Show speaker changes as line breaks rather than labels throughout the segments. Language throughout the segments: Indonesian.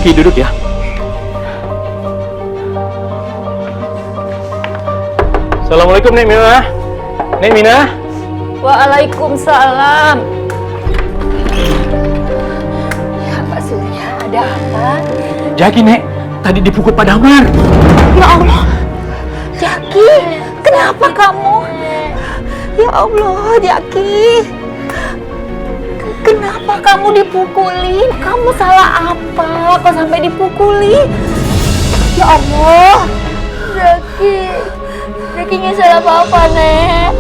Jaki duduk ya. Assalamualaikum Nek Mina. Nek Mina.
Waalaikumsalam. Ya Pak Surya, ada apa?
Jaki Nek, tadi dipukul Pak Damar.
Ya Allah, Jaki, kenapa kamu? Ya Allah, Jaki, kenapa kamu dipukuli? Kamu salah apa? Kok sampai dipukuli? Ya Allah, Jaki nggak salah apa-apa, Nek.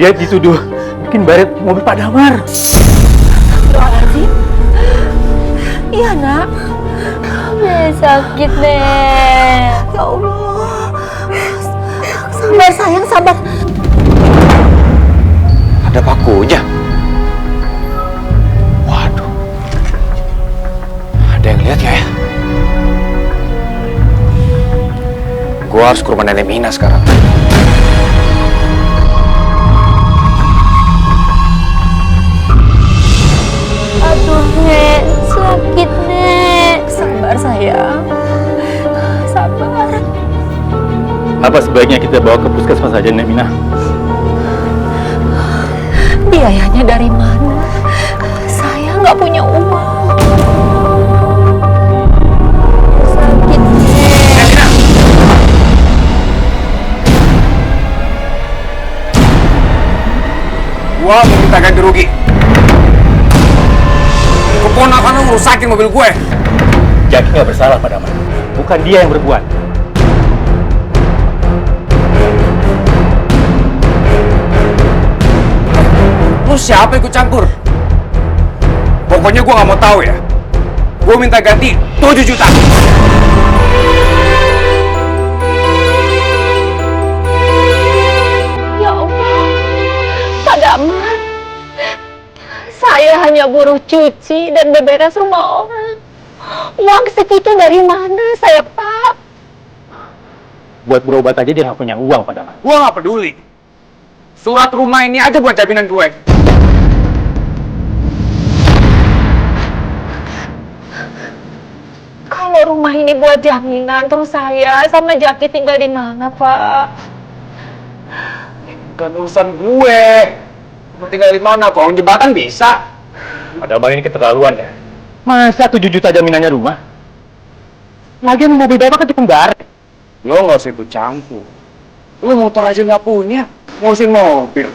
Dia dituduh bikin baret mobil Pak Damar.
Astagfirullahaladzim. Iya, Nak. Sakit, Nek. Ya Allah. Sabar, sayang, sabar.
Ada pakunya. Waduh. Ada yang lihat ya? Gua harus ke rumah Nenek Mina sekarang.
Aduh, Nek. Sakit, Nek. Sabar, sayang. Sabar.
Apa sebaiknya kita bawa ke puskesmas saja, Nek Mina?
Biayanya dari mana? Saya nggak punya uang. Sakit, Nek.
Gua mau minta ganti rugi. Keponakan lu ngerusakin mobil gue.
Jaki nggak bersalah, Pak Damar. Bukan dia yang berbuat.
Lu siapa ikut campur? Pokoknya gue nggak mau tahu ya. Gue minta ganti 7 juta.
Ya Allah, Pak Damar. Saya hanya buruh cuci dan beberes rumah orang. Uang segitu dari mana saya, Pak?
Buat berobat aja dia nggak punya uang, Pak Damar.
Gue nggak peduli. Surat rumah ini aja buat jaminan gue.
Kalau rumah ini buat jaminan, terus saya sama Jaki tinggal di mana, Pak?
Bukan urusan gue. Mau tinggal di mana? Kolong jembatan bisa.
Pak Damar ini keterlaluan ya. Masa 7 juta jaminannya rumah? Lagian mobil bapak kan pembaret.
Lo nggak usah ikut campur. Lo motor aja nggak punya, ngurusin mobil.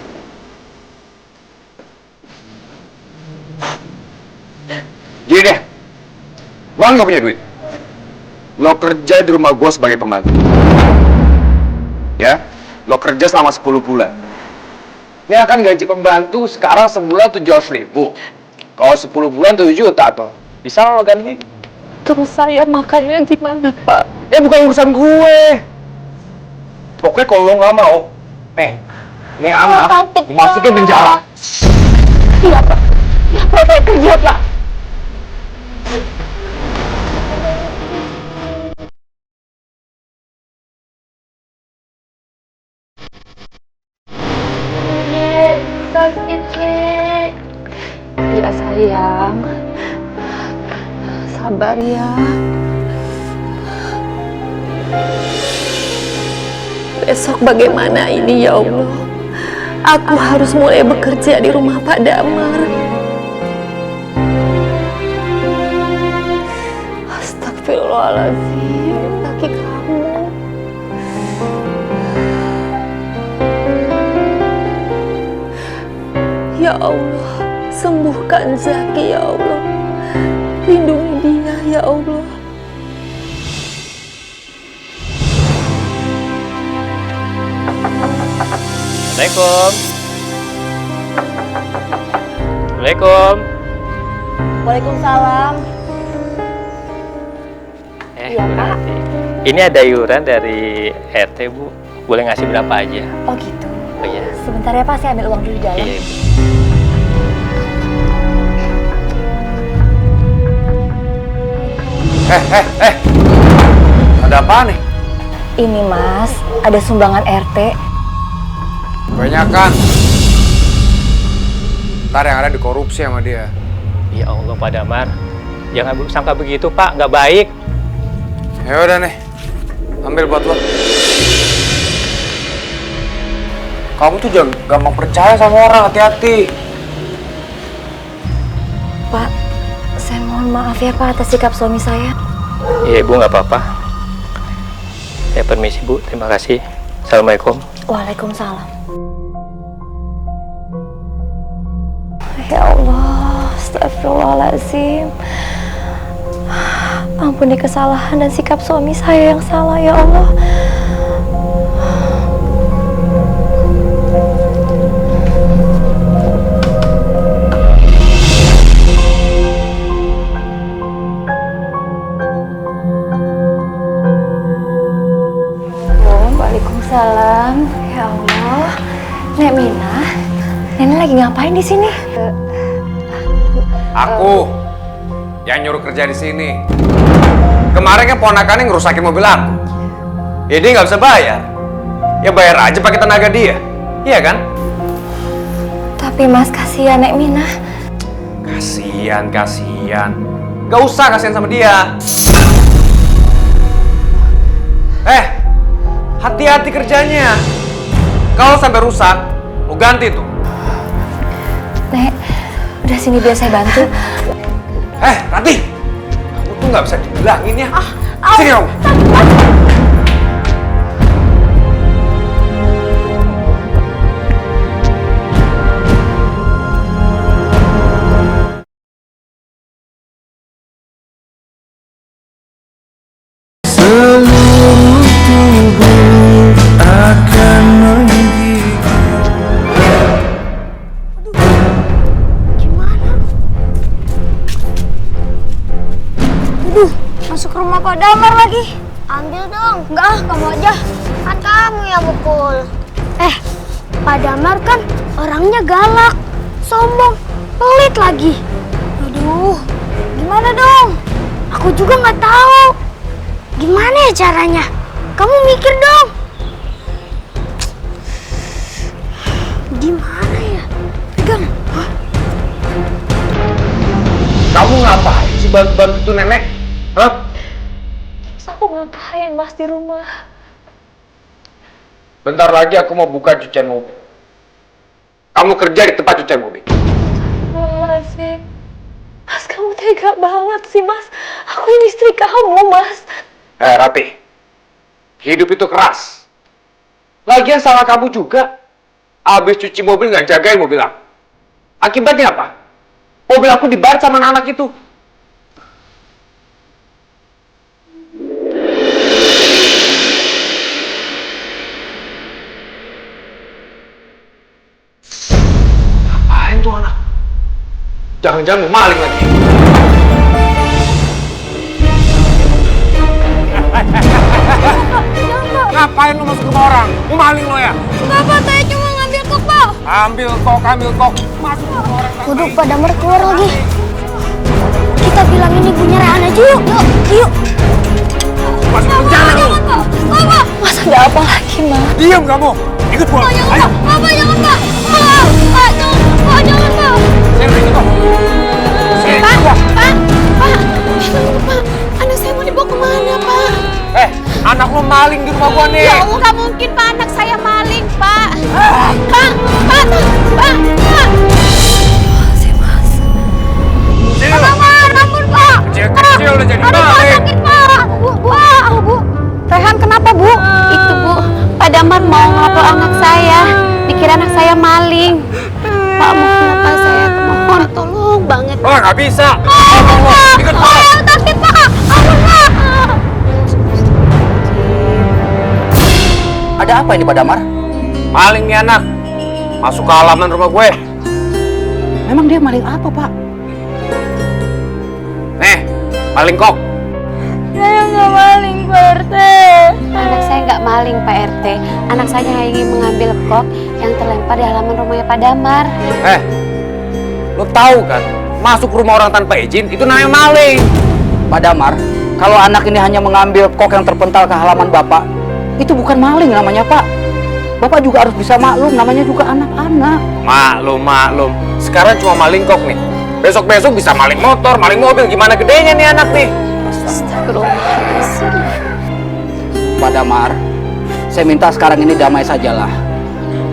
Gini deh, lo nggak punya duit. Lo kerja di rumah gue sebagai pembantu. Ya, lo kerja selama 10 bulan. Ini akan gaji pembantu sekarang sebulan 700.000. Kalau 10 bulan 7 juta tuh. Bisa lo ganti?
Terus saya makannya gimana, Pak?
Ya bukan urusan gue. Pokoknya kalau lo nggak mau, nih anak dimasukin penjara.
Iya, Pak. Ya, Pak, saya kerja, Pak. Sakit, Nek. Ya, sayang. Sabar ya. Besok bagaimana ini ya Allah? Aku harus mulai bekerja di rumah Pak Damar. Astagfirullahaladzim, kaki kamu. Ya Allah, sembuhkan Zaki ya Allah. Lindungi dia ya Allah.
Assalamualaikum. Assalamualaikum.
Waalaikumsalam. Iya,
Bu
Pak.
Ranti. Ini ada iuran dari RT, Bu. Boleh ngasih berapa aja?
Oh gitu.
Oh iya.
Sebentar ya Pak, saya ambil uang dulu di dalam.
Iya, Ibu.
Ada apa nih?
Ini Mas, ada sumbangan RT.
Kebanyakan. Ntar yang ada dikorupsi sama dia.
Ya Allah, Pak Damar. Jangan sangka begitu, Pak. Nggak baik.
Ya udah nih, ambil buat lo. Kamu tuh jangan gampang percaya sama orang, hati-hati.
Pak, saya mohon maaf ya Pak atas sikap suami saya.
Iya, Ibu, nggak apa-apa. Ya, permisi, Bu. Terima kasih. Assalamualaikum.
Waalaikumsalam. Ya Allah, astagfirullahaladzim. Ampuni kesalahan dan sikap suami saya yang salah, ya Allah. Waalaikumsalam. Ya Allah. Nek Minah, Nenek lagi ngapain di sini?
Aku yang nyuruh kerja di sini. Kemarin kan ponakannya ngerusakin mobil aku. Ya dia nggak bisa bayar. Ya bayar aja pakai tenaga dia. Iya kan?
Tapi Mas, kasihan Nek Minah.
Kasian. Gak usah kasihan sama dia. Hati-hati kerjanya. Kalau sampai rusak, mau ganti tuh.
Nek, udah sini biar saya bantu.
Rati, kamu tuh nggak bisa dibilangin ya. Sini kamu.
Seluruh tubuh akan
Masuk rumah Pak Damar lagi. Ambil dong. Enggak, kamu aja. Kan kamu yang mukul. Pak Damar kan orangnya galak, sombong, pelit lagi. Aduh, gimana dong? Aku juga nggak tahu. Gimana ya caranya? Kamu mikir dong. Gimana ya? Pegang.
Kamu ngapain sih bantu-bantu tuh nenek? Hah?
Aku ngapain Mas di rumah?
Bentar lagi aku mau buka cucian mobil. Kamu kerja di tempat cucian mobil.
Mas, kamu tega banget sih Mas. Aku ini istri kamu Mas.
Rati, hidup itu keras. Lagian salah kamu juga. Abis cuci mobil nggak jagain mobil aku. Akibatnya apa? Mobil aku dibaret sama anak itu. Apain tuh anak? Jangan-jangan mau maling lagi. Ngapain lu masuk ke rumah orang? Mau maling lo ya?
Enggak, Pak, saya cuma ngambil kok, Pak.
Ambil kok. Masuk ke rumah orang.
Waduh, Pak Damar keluar lagi. Kita bilangin ibunya Rehan aja yuk. Yuk.
Masuk ke jalan lu.
Pak.
Mas, ada apa lagi Mas?
Diam kamu. Ikut gua.
Jangan,
Ayo.
Pak. Pak, jangan, Pak. Pak, jangan. Pak, jangan, Pak.
Sini ikut gua. Sini ikut gua.
Pak. Anak saya mau dibawa kemana, Pak?
Anak lu maling di rumah gua nih.
Ya Allah, nggak mungkin, Pak. Anak saya maling, Pak. Pak.
Si Mas.
Sini lu.
Ampun, Pak.
Kecil udah jadi
Aduh, Pak,
maling.
sakit, Pak. Bu. Rehan kenapa, Bu?
Itu Bu, Pak Damar mau ngelapor anak saya. Dikira anak saya maling. Pak, mohon Pak, saya mohon tolong banget.
Oh, nggak bisa. Ikut gua.
Sakit, Pak. Ampun, Pak.
Ada apa ini Pak Damar?
Maling nih anak. Masuk ke halaman rumah gue.
Memang dia maling apa Pak?
Maling kok.
Saya nggak maling, Pak RT.
Anak saya nggak maling Pak RT. Anak saya hanya ingin mengambil kok yang terlempar di halaman rumahnya Pak Damar.
Lo tahu kan? Masuk rumah orang tanpa izin itu namanya maling.
Pak Damar, kalau anak ini hanya mengambil kok yang terpental ke halaman Bapak, itu bukan maling namanya Pak. Bapak juga harus bisa maklum, namanya juga anak-anak.
Maklum. Sekarang cuma maling kok nih. Besok-besok bisa maling motor, maling mobil. Gimana gedenya nih anak nih?
Astagfirullahaladzim.
Pak Damar, saya minta sekarang ini damai sajalah.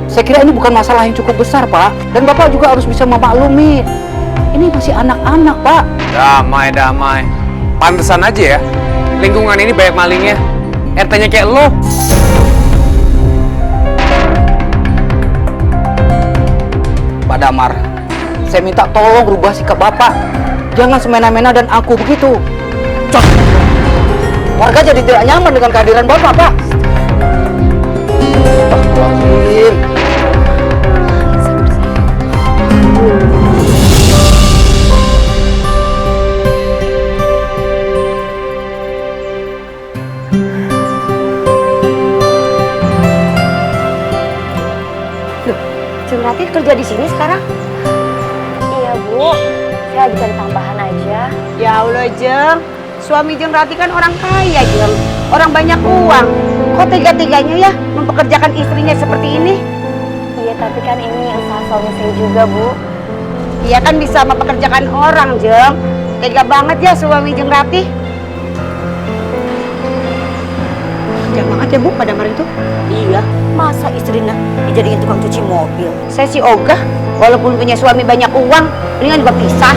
Saya kira ini bukan masalah yang cukup besar, Pak. Dan Bapak juga harus bisa memaklumi. Ini masih anak-anak, Pak.
Damai. Pantesan aja ya, lingkungan ini banyak malingnya. RT-nya kayak lo.
Pak Damar, saya minta tolong rubah sikap Bapak. Jangan semena-mena dan aku begitu. Cok. Warga jadi tidak nyaman dengan kehadiran Bapak, Pak. Astagfirullahaladzim.
Jeng Ratih kerja di sini sekarang?
Iya Bu, saya lagi cari tambahan aja.
Ya Allah, Jeng. Suami Jeng Ratih kan orang kaya, Jeng. Orang banyak uang. Kok tega-teganya ya mempekerjakan istrinya seperti ini?
Iya, tapi kan ini usaha suami saya juga Bu.
Dia kan bisa mempekerjakan orang, Jeng. Tega banget ya suami Jeng Ratih. Kerja banget ya, Bu, pada hari itu? Iya. Masa istrinya dijadiin tukang cuci mobil? Saya sih ogah, walaupun punya suami banyak uang, mendingan juga pisah.